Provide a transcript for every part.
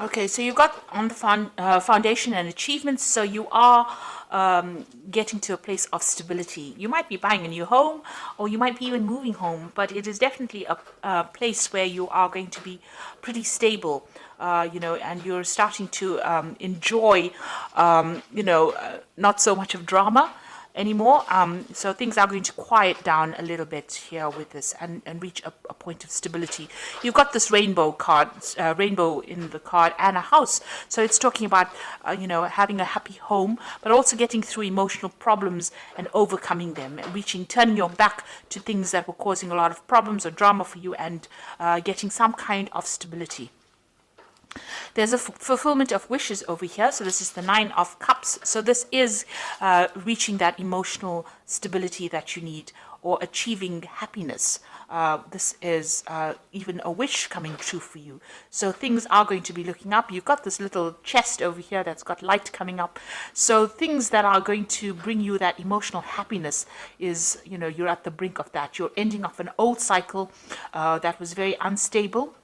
Okay, so you've got on the foundation and achievements, so you are getting to a place of stability. You might be buying a new home, or you might be even moving home, but it is definitely a place where you are going to be pretty stable, and you're starting to enjoy, not so much of drama anymore. So things are going to quiet down a little bit here with this and reach a point of stability. You've got this rainbow card, rainbow in the card, and a house. So it's talking about, having a happy home, but also getting through emotional problems and overcoming them, turning your back to things that were causing a lot of problems or drama for you, and getting some kind of stability. There's a fulfillment of wishes over here. So this is the Nine of Cups. So this is reaching that emotional stability that you need, or achieving happiness. This is even a wish coming true for you. So things are going to be looking up. You've got this little chest over here that's got light coming up. So things that are going to bring you that emotional happiness is, you're at the brink of that. You're ending off an old cycle that was very unstable.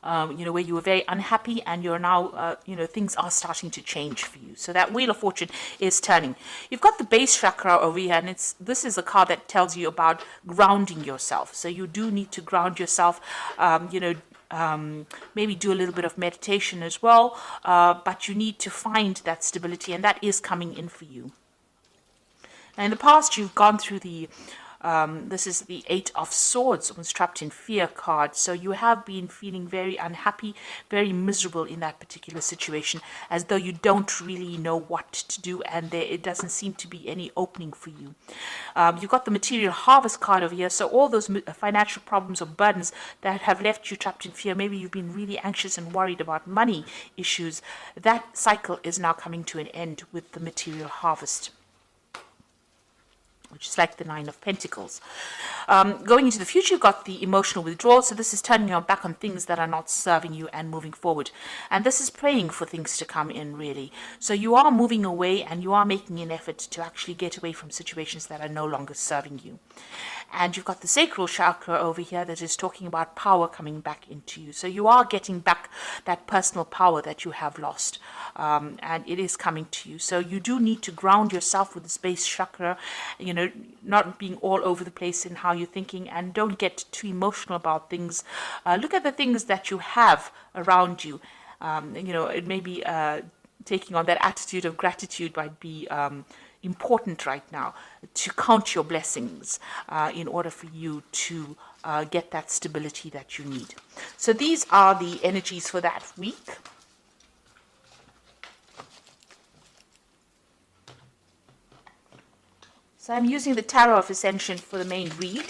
Where you were very unhappy, and you're now, things are starting to change for you. So that Wheel of Fortune is turning. You've got the base chakra over here, and this is a card that tells you about grounding yourself. So you do need to ground yourself, maybe do a little bit of meditation as well, but you need to find that stability, and that is coming in for you. Now, in the past, you've gone through this is the Eight of Swords, was trapped in fear card. So you have been feeling very unhappy, very miserable in that particular situation, as though you don't really know what to do, and it doesn't seem to be any opening for you. You've got the Material Harvest card over here. So all those financial problems or burdens that have left you trapped in fear, maybe you've been really anxious and worried about money issues, that cycle is now coming to an end with the Material Harvest, which is like the Nine of Pentacles. Going into the future, you've got the emotional withdrawal. So this is turning your back on things that are not serving you and moving forward. And this is praying for things to come in, really. So you are moving away, and you are making an effort to actually get away from situations that are no longer serving you. And you've got the sacral chakra over here that is talking about power coming back into you. So you are getting back that personal power that you have lost, and it is coming to you. So you do need to ground yourself with the base chakra, not being all over the place in how you're thinking, and don't get too emotional about things. Look at the things that you have around you. It may be taking on that attitude of gratitude might be important right now, to count your blessings in order for you to get that stability that you need. So these are the energies for that week. So I'm using the Tarot of Ascension for the main read.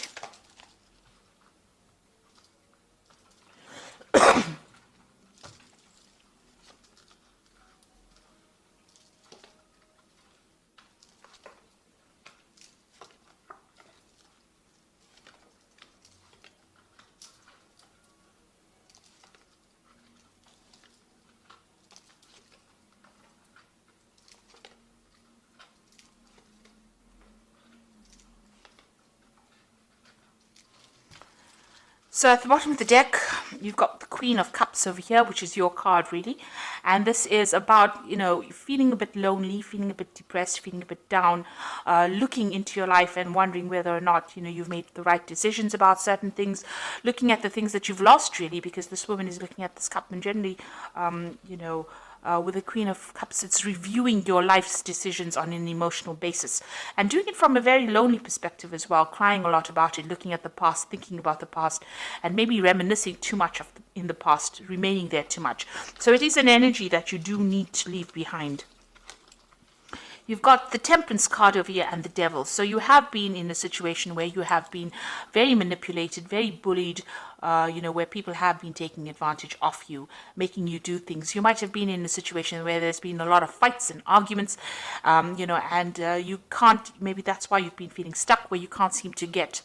So at the bottom of the deck, you've got the Queen of Cups over here, which is your card, really. And this is about, feeling a bit lonely, feeling a bit depressed, feeling a bit down, looking into your life and wondering whether or not, you've made the right decisions about certain things, looking at the things that you've lost, really, because this woman is looking at this cup, and generally, with the Queen of Cups, it's reviewing your life's decisions on an emotional basis, and doing it from a very lonely perspective as well, crying a lot about it, looking at the past, thinking about the past, and maybe reminiscing too much in the past, remaining there too much. So it is an energy that you do need to leave behind. You've got the Temperance card over here and the Devil. So you have been in a situation where you have been very manipulated, very bullied, where people have been taking advantage of you, making you do things. You might have been in a situation where there's been a lot of fights and arguments, and you can't, maybe that's why you've been feeling stuck, where you can't seem to get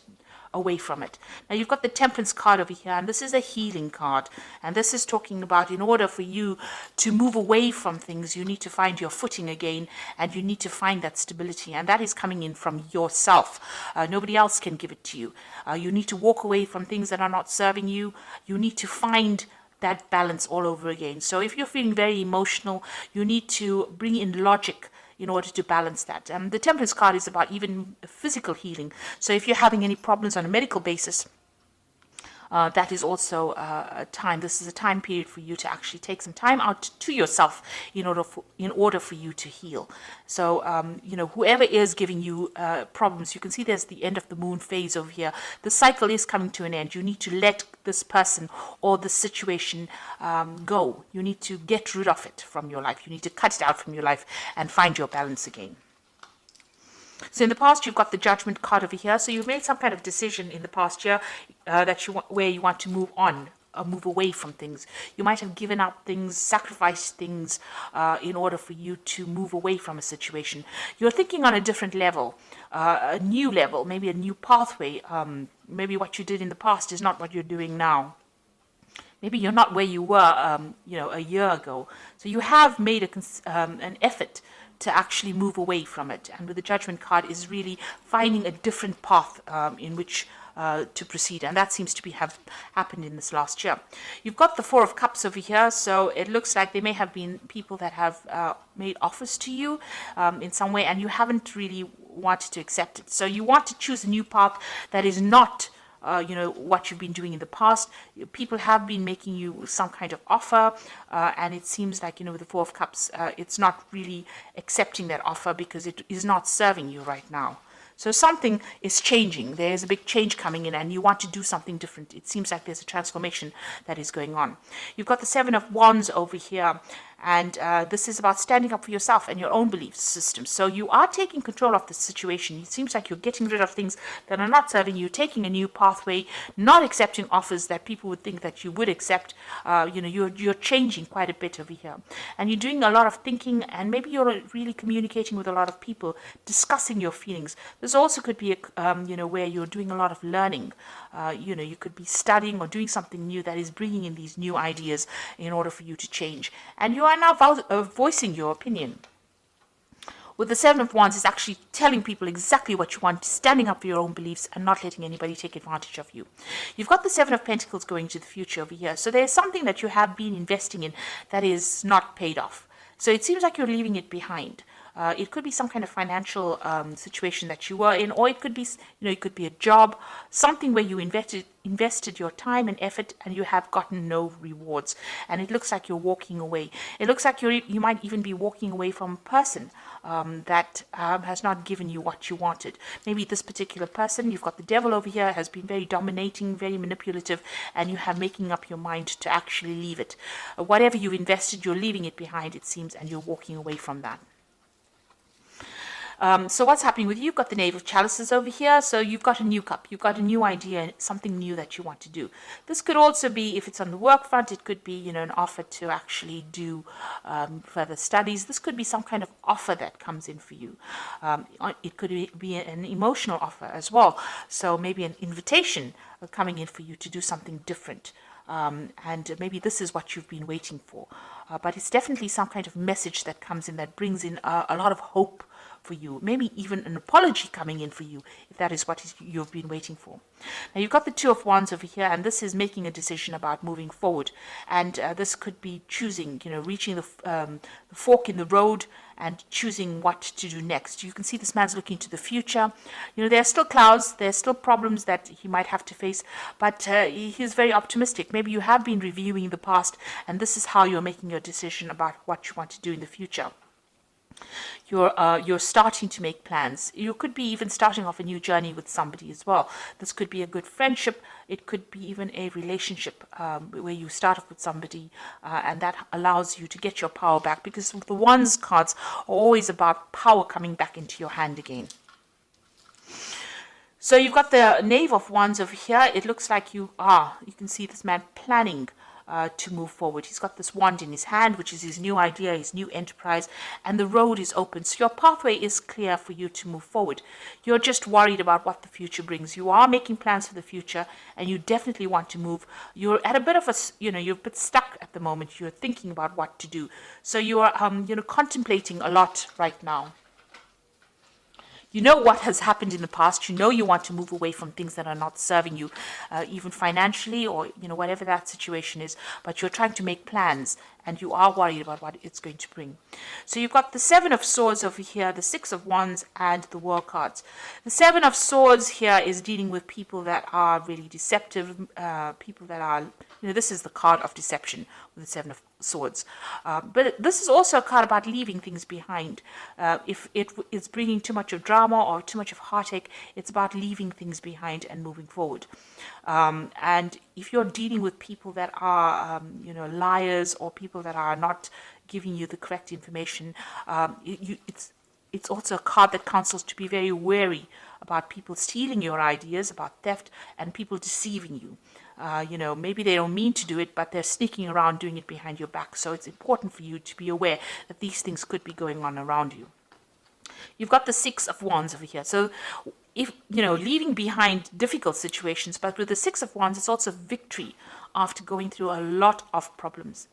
away from it. Now you've got the Temperance card over here, and this is a healing card, and this is talking about, in order for you to move away from things, you need to find your footing again, and you need to find that stability, and that is coming in from yourself. Nobody else can give it to you. You need to walk away from things that are not serving you. You need to find that balance all over again. So if you're feeling very emotional, you need to bring in logic in order to balance that. The Temperance card is about even physical healing. So if you're having any problems on a medical basis, that is also a time. This is a time period for you to actually take some time out to yourself in order for you to heal. So whoever is giving you problems, you can see there's the end of the moon phase over here. The cycle is coming to an end. You need to let this person or the situation go. You need to get rid of it from your life. You need to cut it out from your life and find your balance again. So in the past, you've got the Judgment card over here. So you've made some kind of decision in the past year where you want to move on or move away from things. You might have given up things, sacrificed things in order for you to move away from a situation. You're thinking on a different level, a new level, maybe a new pathway. Maybe what you did in the past is not what you're doing now. Maybe you're not where you were, a year ago. So you have made an effort to actually move away from it. And with the Judgment card is really finding a different path in which to proceed. And that seems to have happened in this last year. You've got the Four of Cups over here. So it looks like there may have been people that have made offers to you in some way, and you haven't really wanted to accept it. So you want to choose a new path that is not what you've been doing in the past. People have been making you some kind of offer, and it seems like, with the Four of Cups, it's not really accepting that offer because it is not serving you right now. So something is changing. There's a big change coming in and you want to do something different. It seems like there's a transformation that is going on. You've got the Seven of Wands over here. And this is about standing up for yourself and your own belief system. So you are taking control of the situation. It seems like you're getting rid of things that are not serving you, taking a new pathway, not accepting offers that people would think that you would accept. You're changing quite a bit over here. And you're doing a lot of thinking, and maybe you're really communicating with a lot of people, discussing your feelings. This also could be, where you're doing a lot of learning. You could be studying or doing something new that is bringing in these new ideas in order for you to change. And you are now voicing your opinion. With the Seven of Wands, is actually telling people exactly what you want, standing up for your own beliefs and not letting anybody take advantage of you. You've got the Seven of Pentacles going to the future over here. So there's something that you have been investing in that is not paid off. So it seems like you're leaving it behind. It could be some kind of financial situation that you were in, or it could be, it could be a job, something where you invested your time and effort and you have gotten no rewards. And it looks like you're walking away. It looks like you might even be walking away from a person that has not given you what you wanted. Maybe this particular person, you've got the Devil over here, has been very dominating, very manipulative, and you have making up your mind to actually leave it. Whatever you've invested, you're leaving it behind, it seems, and you're walking away from that. So what's happening with you? You've got the Knave of Chalices over here. So you've got a new cup. You've got a new idea, something new that you want to do. This could also be, if it's on the work front, it could be, an offer to actually do further studies. This could be some kind of offer that comes in for you. It could be an emotional offer as well. So maybe an invitation coming in for you to do something different. And maybe this is what you've been waiting for. But it's definitely some kind of message that comes in that brings in a lot of hope for you, maybe even an apology coming in for you, if that is what you've been waiting for. Now you've got the Two of Wands over here, and this is making a decision about moving forward. And this could be choosing, reaching the fork in the road and choosing what to do next. You can see this man's looking to the future. There are still clouds, there are still problems that he might have to face, but he's very optimistic. Maybe you have been reviewing the past, and this is how you're making your decision about what you want to do in the future. You're starting to make plans. You could be even starting off a new journey with somebody as well. This could be a good friendship. It could be even a relationship where you start off with somebody and that allows you to get your power back, because the Wands cards are always about power coming back into your hand again. So you've got the Knave of Wands over here. It looks like you can see this man planning to move forward. He's got this wand in his hand, which is his new idea, his new enterprise, and the road is open. So your pathway is clear for you to move forward. You're just worried about what the future brings. You are making plans for the future, and you definitely want to move. You're at a bit of you're a bit stuck at the moment. You're thinking about what to do. So you are, contemplating a lot right now. You know what has happened in the past. You know you want to move away from things that are not serving you, even financially or, whatever that situation is. But you're trying to make plans and you are worried about what it's going to bring. So you've got the Seven of Swords over here, the Six of Wands, and the World cards. The Seven of Swords here is dealing with people that are really deceptive, people that are, this is the card of deception with the Seven of Swords. But this is also a card about leaving things behind. If it is bringing too much of drama or too much of heartache, it's about leaving things behind and moving forward. And if you're dealing with people that are, liars or people that are not giving you the correct information, it's also a card that counsels to be very wary about people stealing your ideas, about theft, and people deceiving you. Maybe they don't mean to do it, but they're sneaking around doing it behind your back. So it's important for you to be aware that these things could be going on around you. You've got the Six of Wands over here. So if, leaving behind difficult situations, but with the Six of Wands, it's also victory after going through a lot of problems.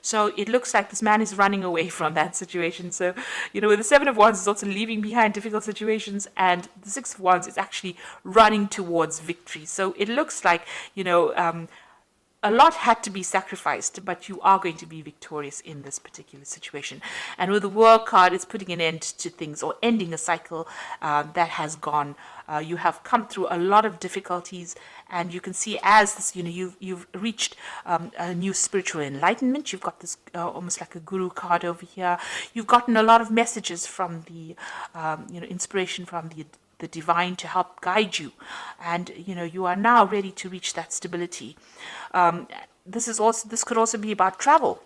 So it looks like this man is running away from that situation. So, with the Seven of Wands, it's also leaving behind difficult situations, and the Six of Wands is actually running towards victory. So it looks like, a lot had to be sacrificed, but you are going to be victorious in this particular situation. And with the World card, it's putting an end to things or ending a cycle that has gone. You have come through a lot of difficulties, and you can see as this, you've reached a new spiritual enlightenment. You've got this almost like a guru card over here. You've gotten a lot of messages from the, inspiration from the divine to help guide you, and you are now ready to reach that stability. This could also be about travel.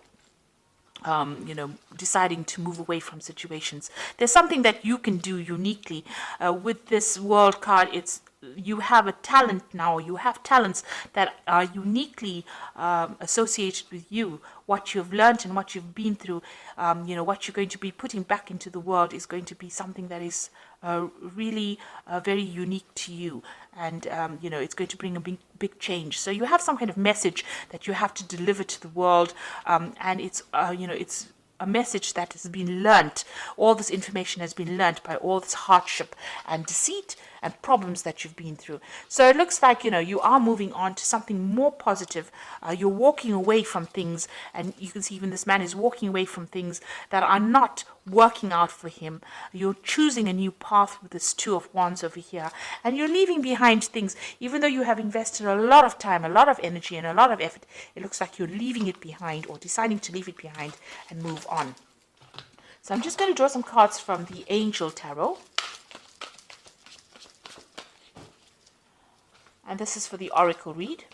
Deciding to move away from situations. There's something that you can do uniquely with this World card. You have a talent now. You have talents that are uniquely associated with you. What you've learned and what you've been through, what you're going to be putting back into the world is going to be something that is really very unique to you. And, it's going to bring a big change. So you have some kind of message that you have to deliver to the world. And it's a message that has been learnt. All this information has been learnt by all this hardship and deceit and problems that you've been through. So it looks like, you are moving on to something more positive. You're walking away from things, and you can see even this man is walking away from things that are not working out for him. You're choosing a new path with this Two of Wands over here, and you're leaving behind things. Even though you have invested a lot of time, a lot of energy, and a lot of effort, it looks like you're leaving it behind or deciding to leave it behind and move on. So I'm just going to draw some cards from the Angel Tarot. And this is for the Oracle read.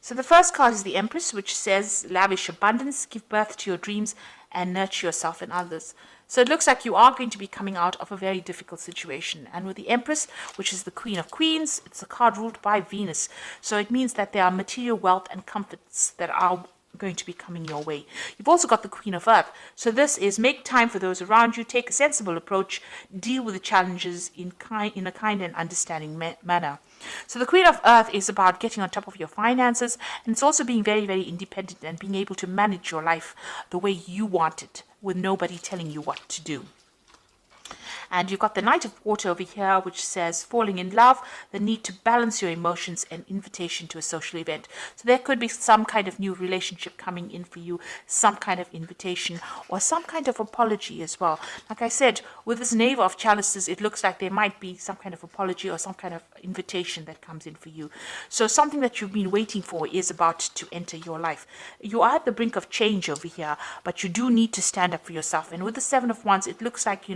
So the first card is the Empress, which says, lavish abundance, give birth to your dreams, and nurture yourself and others. So it looks like you are going to be coming out of a very difficult situation. And with the Empress, which is the Queen of Queens, it's a card ruled by Venus. So it means that there are material wealth and comforts that are going to be coming your way. You've also got the Queen of Earth. So this is make time for those around you, take a sensible approach, deal with the challenges in a kind and understanding manner. So the Queen of Earth is about getting on top of your finances, and it's also being very, very independent and being able to manage your life the way you want it with nobody telling you what to do. And you've got the Knight of Water over here, which says falling in love, the need to balance your emotions, and invitation to a social event. So there could be some kind of new relationship coming in for you, some kind of invitation, or some kind of apology as well. Like I said, with this Knave of Chalices, it looks like there might be some kind of apology or some kind of invitation that comes in for you. So something that you've been waiting for is about to enter your life. You are at the brink of change over here, but you do need to stand up for yourself. And with the Seven of Wands, it looks like,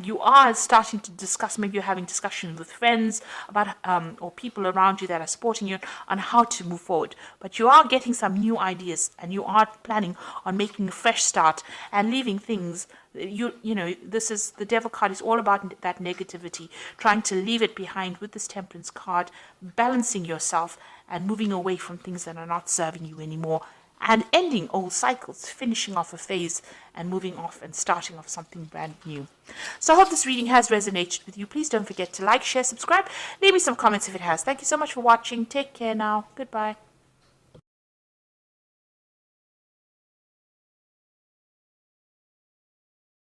you are starting to discuss, maybe you're having discussions with friends about or people around you that are supporting you on how to move forward. But you are getting some new ideas, and you are planning on making a fresh start and leaving things. This is the Devil card is all about that negativity, trying to leave it behind with this Temperance card, balancing yourself and moving away from things that are not serving you anymore, and ending old cycles, finishing off a phase and moving off and starting off something brand new. So I hope this reading has resonated with you. Please don't forget to like, share, subscribe. Leave me some comments if it has. Thank you so much for watching. Take care now. Goodbye.